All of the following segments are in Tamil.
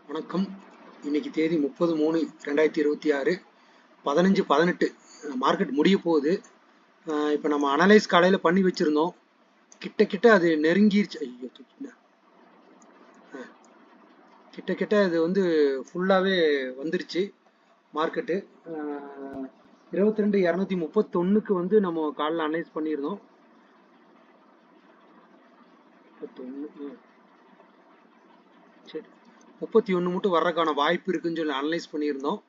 வணக்கம். இன்னைக்கு தேதி 30/3/2026 15:18 மார்க்கெட் முடிய போகுது. இப்போ நம்ம அனலைஸ் காலையில் பண்ணி வச்சுருந்தோம். கிட்ட அது நெருங்கிருச்சு. ஐயோ தூக்கிட்டேன். கிட்ட அது வந்து ஃபுல்லாகவே வந்துருச்சு மார்க்கெட்டு. 22,231 வந்து நம்ம காலையில் அனலைஸ் பண்ணியிருந்தோம். 31 சரி 31 மட்டும் வர்றதுக்கான வாய்ப்பு இருக்குன்னு சொல்லி அனலைஸ் பண்ணியிருந்தோம்.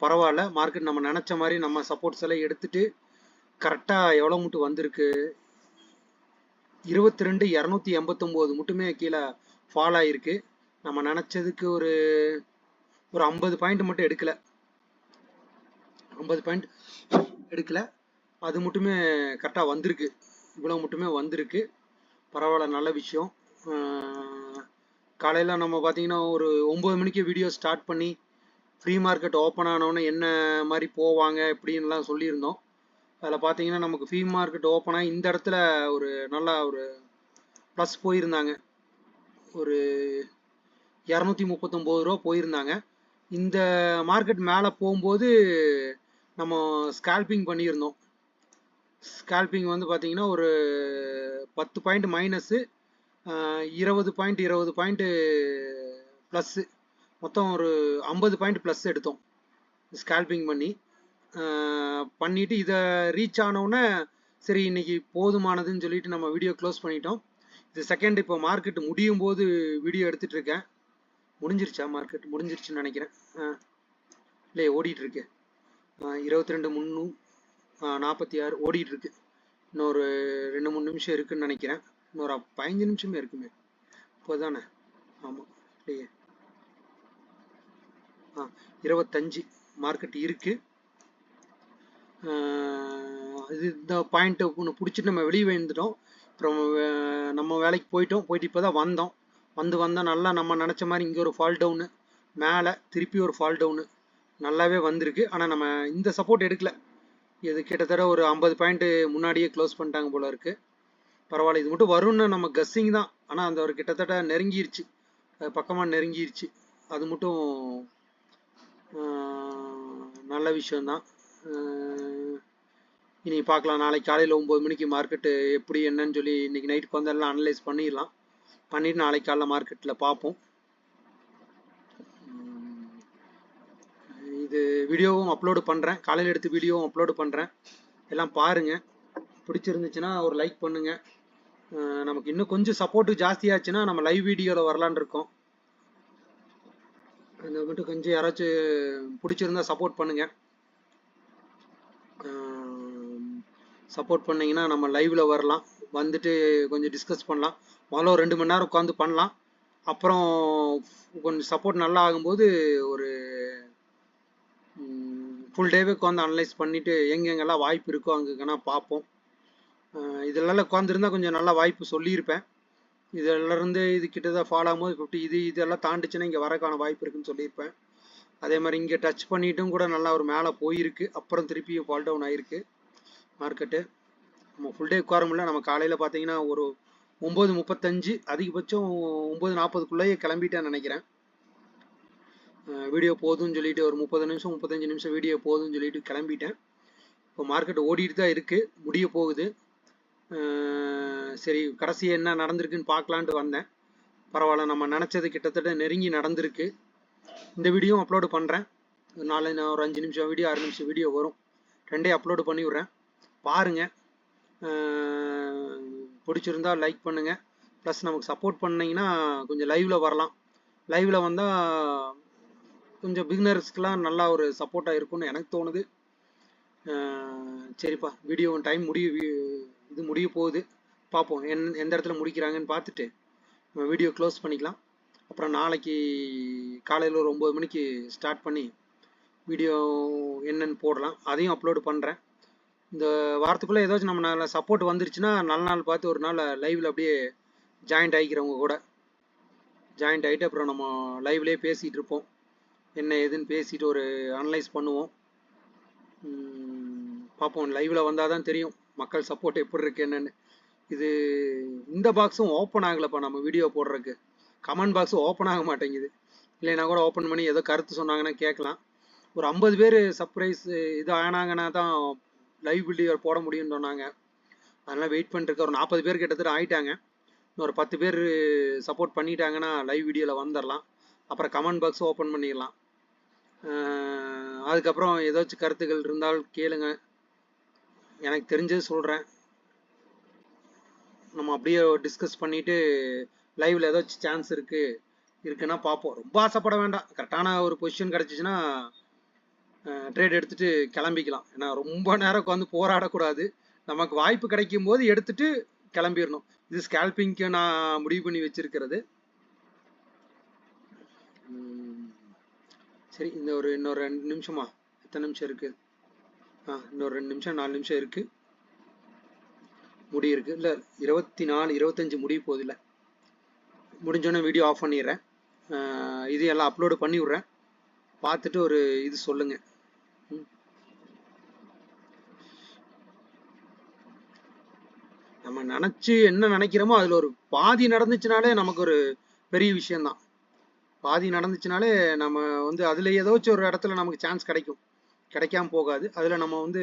பரவாயில்ல, மார்க்கெட் நம்ம நினச்ச மாதிரி நம்ம சப்போர்ட்ஸ் எல்லாம் எடுத்துட்டு கரெக்டாக எவ்வளோ மட்டும் வந்திருக்கு. 22,289 மட்டுமே கீழே ஃபால் ஆகிருக்கு. நம்ம நினச்சதுக்கு ஒரு 50 பாயிண்ட் மட்டும் எடுக்கல. 50 பாயிண்ட் எடுக்கல. அது மட்டுமே கரெக்டாக வந்திருக்கு. இவ்வளோ மட்டுமே வந்திருக்கு. பரவாயில்ல, நல்ல விஷயம். காலையில் நம்ம பார்த்தீங்கன்னா ஒரு 9 மணிக்கு வீடியோ ஸ்டார்ட் பண்ணி ஃப்ரீ மார்க்கெட் ஓப்பன் ஆனோன்னு என்ன மாதிரி போவாங்க இப்படின்லாம் சொல்லியிருந்தோம். அதில் பார்த்தீங்கன்னா நமக்கு ஃப்ரீ மார்க்கெட் ஓப்பன் ஆகி இந்த இடத்துல ஒரு நல்லா ஒரு ப்ளஸ் போயிருந்தாங்க. ஒரு 239 ரூபா போயிருந்தாங்க. இந்த மார்க்கெட் மேலே போகும்போது நம்ம ஸ்கால்பிங் பண்ணியிருந்தோம். ஸ்கால்பிங் வந்து பார்த்தீங்கன்னா ஒரு 10 பாயிண்ட் மைனஸு, 20 பாயிண்ட் ப்ளஸ்ஸு, மொத்தம் ஒரு 50 பாயிண்ட் ப்ளஸ் எடுத்தோம் ஸ்கால்பிங் பண்ணிட்டு இதை ரீச் ஆனவுடனே சரி இன்னைக்கு போதுமானதுன்னு சொல்லிட்டு நம்ம வீடியோ க்ளோஸ் பண்ணிட்டோம். இது செகண்ட். இப்போ மார்க்கெட் முடியும் போது வீடியோ எடுத்துட்டு இருக்கேன். முடிஞ்சிருச்சா? மார்க்கெட் முடிஞ்சிருச்சுன்னு நினைக்கிறேன். இல்லையே, ஓடிட்டு இருக்கு. 22,346 ஓடிட்டு இருக்கு. இன்னொரு 2-3 நிமிஷம் இருக்குன்னு நினைக்கிறேன். இன்னொரு 15 நிமிஷமே இருக்குமே இப்போதானே. ஆமாம், இல்லையே. 25 மார்க்கெட் இருக்கு. இது இந்த பாயிண்ட் ஒன்று பிடிச்சிட்டு நம்ம வெளியே வந்துட்டோம். அப்புறம் நம்ம வேலைக்கு போயிட்டு இப்போ தான் வந்தோம். வந்தால் நல்லா நம்ம நினச்ச மாதிரி இங்கே ஒரு ஃபால் டவுனு, மேலே திருப்பி ஒரு ஃபால் டவுனு நல்லாவே வந்திருக்கு. ஆனால் நம்ம இந்த சப்போர்ட் எடுக்கல. இது கிட்டத்தட்ட ஒரு 50 பாயிண்ட் முன்னாடியே க்ளோஸ் பண்ணிட்டாங்க போல இருக்கு. பரவாயில்ல, இது மட்டும் வரும்னு நம்ம கஸ்ஸிங் தான். ஆனால் அந்த ஒரு கிட்டத்தட்ட நெருங்கிருச்சு, பக்கமாக நெருங்கிருச்சு. அது மட்டும் நல்ல விஷயம்தான். இனி பார்க்கலாம். நாளைக்கு காலையில் 9 மணிக்கு மார்க்கெட்டு எப்படி என்னன்னு சொல்லி இன்னைக்கு நைட்டுக்கு வந்து எல்லாம் அனலைஸ் பண்ணிடலாம். பண்ணிட்டு நாளைக்கு காலைல மார்க்கெட்டில் பார்ப்போம். இது வீடியோவும் அப்லோடு பண்ணுறேன். காலையில் எடுத்து வீடியோவும் அப்லோடு பண்ணுறேன். எல்லாம் பாருங்கள். பிடிச்சிருந்துச்சுன்னா ஒரு லைக் பண்ணுங்கள். நமக்கு இன்னும் கொஞ்சம் சப்போர்ட்டு ஜாஸ்தியாச்சுன்னா நம்ம லைவ் வீடியோவில் வரலான்னு இருக்கோம். அந்த மட்டும் கொஞ்சம் யாராச்சும் பிடிச்சிருந்தா சப்போர்ட் பண்ணுங்கள். சப்போர்ட் பண்ணிங்கன்னா நம்ம லைவில் வரலாம். வந்துட்டு கொஞ்சம் டிஸ்கஸ் பண்ணலாம். முதல்ல ஒரு 2 மணி நேரம் உட்காந்து பண்ணலாம். அப்புறம் கொஞ்சம் சப்போர்ட் நல்லா ஆகும்போது ஒரு ஃபுல் டேவே உட்காந்து அனலைஸ் பண்ணிவிட்டு எங்கெங்கெல்லாம் வாய்ப்பு இருக்கோ அங்கெங்கன்னா பார்ப்போம். இதெல்லாம் உட்காந்துருந்தா கொஞ்சம் நல்லா வாய்ப்பு சொல்லியிருப்பேன். இதிலேருந்து இது கிட்டதான் ஃபாலோ ஆகும்போது 50 இதெல்லாம் தாண்டிச்சுன்னா இங்கே வரக்கான வாய்ப்பு இருக்குன்னு சொல்லியிருப்பேன். அதே மாதிரி இங்கே டச் பண்ணிட்டும் கூட நல்லா ஒரு மேலே போயிருக்கு. அப்புறம் திருப்பி ஃபால் டவுன் ஆகிருக்கு மார்க்கெட்டு. நம்ம ஃபுல் டே உட்கார முடியல. நம்ம காலையில் பார்த்தீங்கன்னா ஒரு 9:35, அதிகபட்சம் 9:40க்குள்ளேயே கிளம்பிட்டேன்னு நினைக்கிறேன். வீடியோ போதும்னு சொல்லிட்டு ஒரு 30 நிமிஷம் 35 நிமிஷம் வீடியோ போதும்னு சொல்லிட்டு கிளம்பிட்டேன். இப்போ மார்க்கெட் ஓடிட்டு தான் இருக்குது, முடிய போகுது. சரி கடைசி என்ன நடந்திருக்குன்னு பார்க்கலான்ட்டு வந்தேன். பரவாயில்ல, நம்ம நினச்சது கிட்டத்தட்ட நெருங்கி நடந்திருக்கு. இந்த வீடியோ அப்லோடு பண்ணுறேன். நாளை நான் ஒரு 5 நிமிஷம் வீடியோ 6 நிமிஷம் வீடியோ வரும். ரெண்டே அப்லோடு பண்ணி விட்றேன், பாருங்கள். பிடிச்சிருந்தா லைக் பண்ணுங்கள். ப்ளஸ் நமக்கு சப்போர்ட் பண்ணிங்கன்னா கொஞ்சம் லைவில் வரலாம். லைவில் வந்தால் கொஞ்சம் பிகினர்ஸ்க்கெலாம் நல்லா ஒரு சப்போர்ட்டாக இருக்கும்னு எனக்கு தோணுது. சரிப்பா, வீடியோ டைம் முடிய போகுது. பார்ப்போம் எந்த இடத்துல முடிக்கிறாங்கன்னு பார்த்துட்டு நம்ம வீடியோ க்ளோஸ் பண்ணிக்கலாம். அப்புறம் நாளைக்கு காலையில் ஒரு 9 மணிக்கு ஸ்டார்ட் பண்ணி வீடியோ என்னன்னு போடலாம். அதையும் அப்லோடு பண்ணுறேன். இந்த வாரத்துக்குள்ளே ஏதாச்சும் நம்ம நல்ல சப்போர்ட் வந்துருச்சுன்னா நல்ல நாள் பார்த்து ஒரு நாள் லைவில் அப்படியே ஜாயிண்ட் ஆகிக்கிறவங்க கூட ஜாயிண்ட் ஆகிட்டு அப்புறம் நம்ம லைவ்லேயே பேசிகிட்டு இருப்போம். என்ன ஏதுன்னு பேசிட்டு ஒரு அனலைஸ் பண்ணுவோம். பார்ப்போம். லைவில் வந்தால் தான் தெரியும் மக்கள் சப்போர்ட் எப்படி இருக்கு என்னன்னு. இது இந்த பாக்ஸும் ஓப்பன் ஆகலைப்பா நம்ம வீடியோ போடுறதுக்கு. கமெண்ட் பாக்ஸ் ஓப்பன் ஆக மாட்டேங்குது. இல்லைன்னா கூட ஓப்பன் பண்ணி ஏதோ கருத்து சொன்னாங்கன்னா கேட்கலாம். ஒரு 50 பேர் சர்ப்ரைஸ் இது ஆனாங்கன்னா தான் லைவ் வீடியோ போட முடியும்னு சொன்னாங்க. அதனால் வெயிட் பண்ணிருக்க. ஒரு 40 பேர் கிட்டத்தட்ட ஆயிட்டாங்க. இன்னொரு 10 பேர் சப்போர்ட் பண்ணிட்டாங்கன்னா லைவ் வீடியோவில் வந்துடலாம். அப்புறம் கமெண்ட் பாக்ஸ் ஓப்பன் பண்ணிடலாம். அதுக்கப்புறம் ஏதாச்சும் கருத்துக்கள் இருந்தால் கேளுங்க. எனக்கு தெரிஞ்சது சொல்கிறேன். நம்ம அப்படியே டிஸ்கஸ் பண்ணிவிட்டு லைவில் ஏதாச்சும் சான்ஸ் இருக்குன்னா பார்ப்போம். ரொம்ப ஆசைப்பட வேண்டாம். கரெக்டான ஒரு பொசிஷன் கிடச்சிச்சின்னா ட்ரேட் எடுத்துகிட்டு கிளம்பிக்கலாம். ஏன்னா ரொம்ப நேரம் உட்காந்து போராடக்கூடாது. நமக்கு வாய்ப்பு கிடைக்கும் போது எடுத்துட்டு கிளம்பிடணும். இது ஸ்கேல்பிங்க்கு நான் முடிவு பண்ணி வச்சிருக்கிறது. சரி, இன்னொரு 2 நிமிஷமா? எத்தனை நிமிஷம் இருக்கு? இன்னொரு 2 நிமிஷம் 4 நிமிஷம் இருக்கு. முடி இருக்கு. இல்லை 24 25 முடிய போகுது. இல்லை முடிஞ்சோடனே வீடியோ ஆஃப் பண்ணிடுறேன். இது எல்லாம் அப்லோடு பண்ணி விட்றேன். பார்த்துட்டு ஒரு இது சொல்லுங்க. நம்ம நினச்சி என்ன நினைக்கிறோமோ அதில் ஒரு பாதி நடந்துச்சுனாலே நமக்கு ஒரு பெரிய விஷயம்தான். பாதி நடந்துச்சுனாலே நம்ம வந்து அதில் ஏதாச்சும் ஒரு இடத்துல நமக்கு சான்ஸ் கிடைக்கும். கிடைக்காம போகாது. அதில் நம்ம வந்து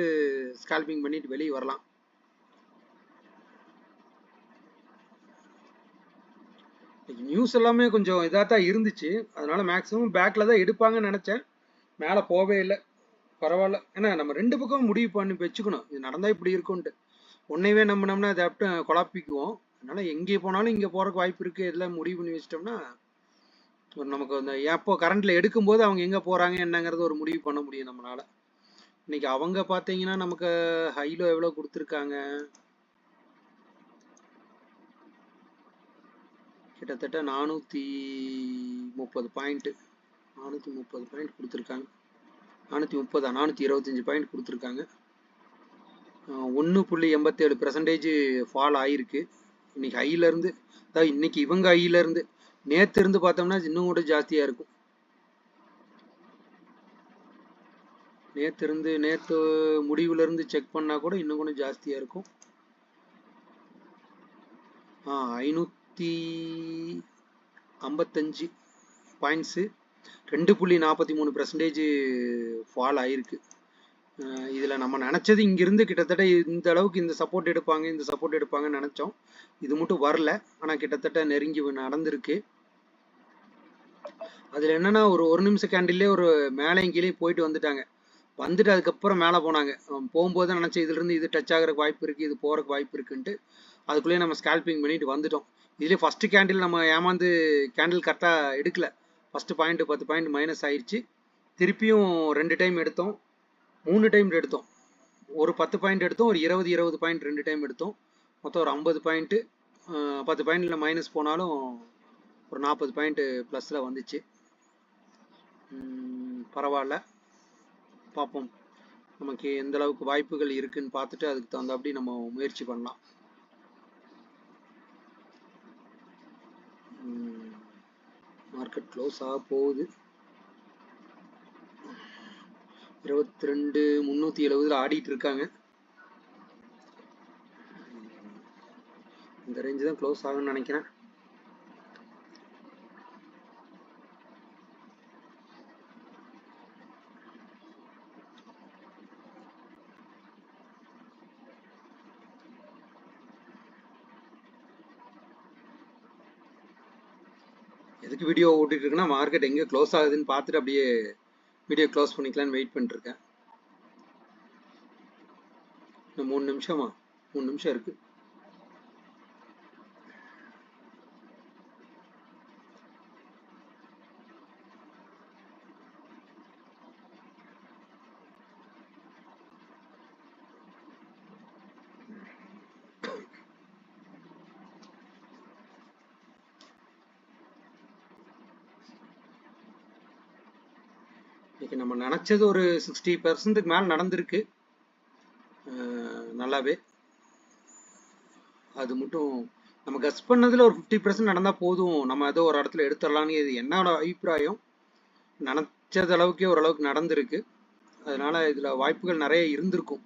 ஸ்கால்பிங் பண்ணிட்டு வெளியே வரலாம். நியூஸ் எல்லாமே கொஞ்சம் இதாக தான் இருந்துச்சு. அதனால மேக்ஸிமம் பேக்கில் தான் எடுப்பாங்கன்னு நினச்சேன். மேலே போவே இல்லை. பரவாயில்ல. ஏன்னா நம்ம 2 பக்கம் முடிவு பண்ணி வச்சுக்கணும். இது நடந்தால் இப்படி இருக்கும்ன்ட்டு. ஒன்னைவே நம்பினோம்னா அதை அப்படி குழப்பிக்குவோம். அதனால எங்கே போனாலும் இங்கே போகிறக்கு வாய்ப்பு இருக்குது. இதெல்லாம் முடிவு பண்ணி வச்சிட்டோம்னா நமக்கு அந்த எப்போ கரண்ட்ல எடுக்கும்போது அவங்க எங்கே போகிறாங்க என்னங்கிறது ஒரு முடிவு பண்ண முடியும் நம்மளால. இன்னைக்கு அவங்க பார்த்தீங்கன்னா நமக்கு ஹைலோ எவ்வளோ கொடுத்துருக்காங்க? கிட்டத்தட்ட 430 பாயிண்ட். 430 பாயிண்ட் கொடுத்துருக்காங்க. 430 425 பாயிண்ட் கொடுத்துருக்காங்க. 1.87% ஃபால் ஆயிருக்கு இன்னைக்கு ஹையிலேருந்து. அதாவது இன்னைக்கு இவங்க ஹையிலேருந்து நேற்று இருந்து பார்த்தோம்னா இன்னும் கூட ஜாஸ்தியாக இருக்கும். நேற்று முடிவுலேருந்து செக் பண்ணால் கூட இன்னும் கூட ஜாஸ்தியாக இருக்கும். 555 பாயிண்ட்ஸு 2.43% ஃபால் ஆயிருக்கு. இதில் நம்ம நினச்சது இங்கிருந்து கிட்டத்தட்ட இந்த அளவுக்கு இந்த சப்போர்ட் எடுப்பாங்கன்னு நினச்சோம். இது மட்டும் வரல. ஆனால் கிட்டத்தட்ட நெருங்கி நடந்திருக்கு. அதில் என்னென்னா ஒரு நிமிஷம் கேண்டில்லே ஒரு மேலேயும் கீழே போயிட்டு வந்துட்டாங்க. வந்துட்டு அதுக்கப்புறம் மேலே போனாங்க. போகும்போது நினச்சேன் இதுலேருந்து இது டச் ஆகிறதுக்கு வாய்ப்பு இருக்குது, இது போகிறதுக்கு வாய்ப்பு இருக்குன்ட்டு அதுக்குள்ளேயே நம்ம ஸ்கால்பிங் பண்ணிட்டு வந்துட்டோம். இதுலேயே ஃபஸ்ட்டு கேண்டில் நம்ம ஏமாந்து கேண்டில் கரெக்டாக எடுக்கல. ஃபஸ்ட்டு பாயிண்ட் 10 பாயிண்ட் மைனஸ் ஆயிடுச்சு. திருப்பியும் 2 டைம் எடுத்தோம், 3 டைம் எடுத்தோம். ஒரு 10 பாயிண்ட் எடுத்தோம், ஒரு 20 பாயிண்ட் 2 டைம் எடுத்தோம். மொத்தம் ஒரு 50 பாயிண்ட்டு. 10 பாயிண்டில் மைனஸ் போனாலும் ஒரு 40 பாயிண்ட்டு ப்ளஸில் வந்துச்சு. பரவாயில்ல, பார்ப்போம் நமக்கு எந்த அளவுக்கு வாய்ப்புகள் இருக்குன்னு பார்த்துட்டு அதுக்கு தகுந்தாப்படி நம்ம முயற்சி பண்ணலாம். மார்க்கெட் க்ளோஸ் ஆக போகுது. 22,370 ஆடிட்டு இருக்காங்க. இந்த ரேஞ்சு தான் க்ளோஸ் ஆகும்னு நினைக்கிறேன். எதுக்கு வீடியோ ஓட்டிட்டு இருக்குன்னா மார்க்கெட் எங்கே க்ளோஸ் ஆகுதுன்னு பார்த்துட்டு அப்படியே வீடியோ க்ளோஸ் பண்ணிக்கலான்னு வெயிட் பண்ணிட்டுருக்கேன். இன்னும் 3 நிமிஷமா? 3 நிமிஷம் இருக்குது. இன்னைக்கு நம்ம நினச்சது ஒரு 60% மேலே நடந்திருக்கு. நல்லாவே. அது மட்டும் நம்ம கஸ் பண்ணதில் ஒரு 50% நடந்தால் போதும், நம்ம ஏதோ ஒரு இடத்துல எடுத்துடலான்னு இது என்னோட அபிப்பிராயம். நினச்சது அளவுக்கே ஓரளவுக்கு நடந்திருக்கு. அதனால் இதில் வாய்ப்புகள் நிறைய இருந்திருக்கும்.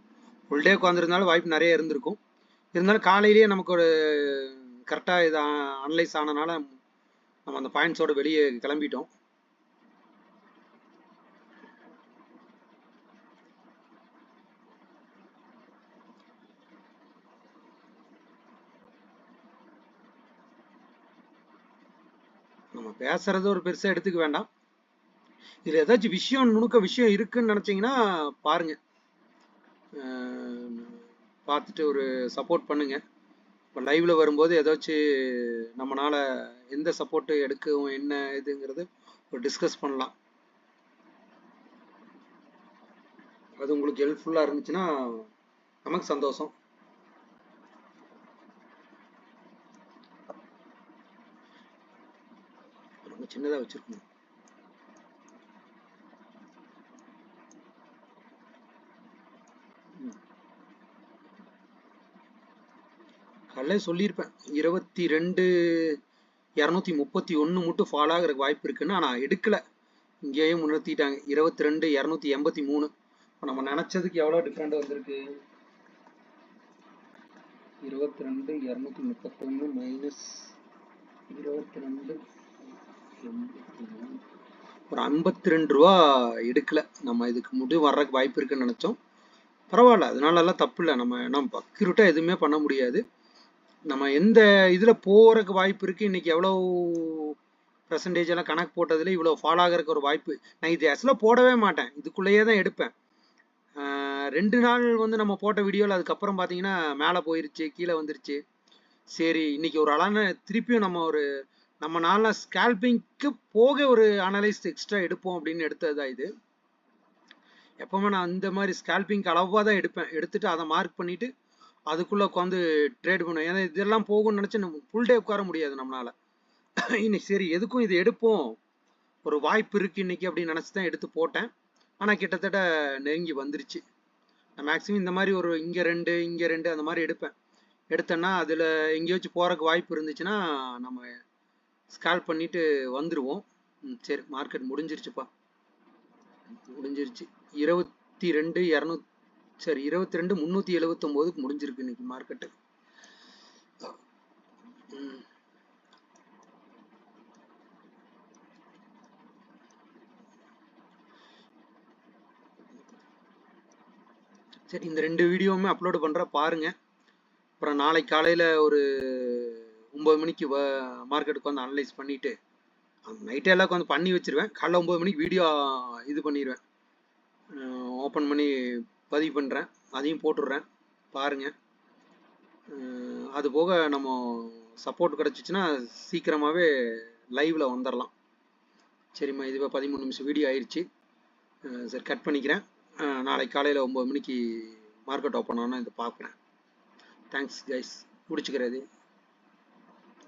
ஃபுல் டே உட்காந்துருந்தாலும் வாய்ப்பு நிறைய இருந்திருக்கும். இருந்தாலும் காலையிலேயே நமக்கு ஒரு கரெக்டாக இது அனலைஸ் ஆனனால நம்ம அந்த பாயிண்ட்ஸோட வெளியே கிளம்பிட்டோம். நம்ம பேசுறது ஒரு பெருசா எடுத்துக்க வேண்டாம். இதுல ஏதாச்சும் விஷயம் நுணுக்க விஷயம் இருக்குன்னு நினைச்சீங்கன்னா பாருங்க, பார்த்துட்டு ஒரு சப்போர்ட் பண்ணுங்க. இப்போ லைவ்ல வரும்போது ஏதாச்சும் நம்மளால எந்த சப்போர்ட் எடுக்கவும் என்ன இதுங்கிறது ஒரு டிஸ்கஸ் பண்ணலாம். அது உங்களுக்கு ஹெல்ப்ஃபுல்லா இருந்துச்சுன்னா நமக்கு சந்தோஷம். ரொம்ப சின்னதா வச்சிருக்கணும். காலையில சொல்லியிருப்பேன் 22,231 மட்டும் ஃபால் ஆகிறதுக்கு வாய்ப்பு இருக்குன்னு. ஆனால் எடுக்கல, இங்கேயும் உணர்த்திட்டாங்க 22,283. இப்போ நம்ம நினைச்சதுக்கு எவ்வளோ டிஃப்ரெண்ட் வந்திருக்கு. 22,231 மைனஸ் 22 ஒரு 52 ரூபா எடுக்கல. நம்ம இதுக்கு முடிவு வர்றதுக்கு வாய்ப்பு இருக்குன்னு நினைச்சோம். பரவாயில்ல, அதனால எல்லாம் தப்பு இல்லை. நம்ம அக்யூரேட்டா எதுவுமே பண்ண முடியாது. நம்ம எந்த இதுல போறதுக்கு வாய்ப்பு இருக்கு, இன்னைக்கு எவ்வளவு பெர்சன்டேஜ் எல்லாம் கணக்கு போட்டதுல இவ்வளவு ஃபால் ஆகிறதுக்கு ஒரு வாய்ப்பு. நான் இது ஆக்சுவலா போடவே மாட்டேன், இதுக்குள்ளேயே தான் எடுப்பேன். 2 நாள் வந்து நம்ம போட்ட வீடியோவில் அதுக்கப்புறம் பார்த்தீங்கன்னா மேலே போயிருச்சு, கீழே வந்துருச்சு. சரி, இன்னைக்கு ஒரு அலான திருப்பியும் நம்ம நாள ஸ்கேல்பிங்க்கு போக ஒரு அனலைஸ் எக்ஸ்ட்ரா எடுப்போம் அப்படின்னு எடுத்ததுதான் இது. எப்பவுமே நான் இந்த மாதிரி ஸ்கேல்பிங்க்கு அளவாக தான் எடுப்பேன். எடுத்துட்டு அதை மார்க் பண்ணிட்டு அதுக்குள்ள உட்காந்து ட்ரேட் பண்ணுவேன். ஏன்னா இதெல்லாம் போகும்னு நினைச்சு நம்ம ஃபுல் டே உட்கார முடியாது நம்மளால. இன்னைக்கு சரி எதுக்கும் இது எடுப்போம், ஒரு வாய்ப்பு இருக்கு இன்னைக்கு அப்படின்னு நினைச்சு தான் எடுத்து போட்டேன். ஆனா கிட்டத்தட்ட நெருங்கி வந்துருச்சு. நான் மேக்ஸிமம் இந்த மாதிரி ஒரு இங்க 2 இங்க 2 அந்த மாதிரி எடுப்பேன். எடுத்தேன்னா அதுல எங்கேயாச்சும் போறதுக்கு வாய்ப்பு இருந்துச்சுன்னா நம்ம ஸ்கால் பண்ணிட்டு வந்துருவோம். சரி, மார்க்கெட் முடிஞ்சிருச்சுப்பா, முடிஞ்சிருச்சு. 22,200 சரி 22,379க்கு முடிஞ்சிருக்கு இன்னைக்கு மார்க்கெட்டு. சரி, இந்த 2 வீடியோவுமே அப்லோடு பண்ற பாருங்க. அப்புறம் நாளைக்கு காலையில ஒரு 9 மணிக்கு மார்க்கெட்டுக்கு வந்து அனலைஸ் பண்ணிட்டு நைட்டே எல்லாம் வந்து பண்ணி வச்சிருவேன். காலைல 9 மணிக்கு வீடியோ இது பண்ணிடுவேன், ஓப்பன் பண்ணி பதிவு பண்ணுறேன், அதையும் போட்டுடுறேன் பாருங்க. அது போக நம்ம சப்போர்ட் கிடச்சிச்சுன்னா சீக்கிரமாகவே லைவ்ல வந்துடலாம். சரிம்மா, இதுவே 13 நிமிஷம் வீடியோ ஆயிடுச்சு. சரி, கட் பண்ணிக்கிறேன். நாளைக்கு காலையில் 9 மணிக்கு மார்க்கெட் ஓப்பன் ஆனால் இதை பார்க்குறேன். Thanks guys, முடிச்சுக்கிறது.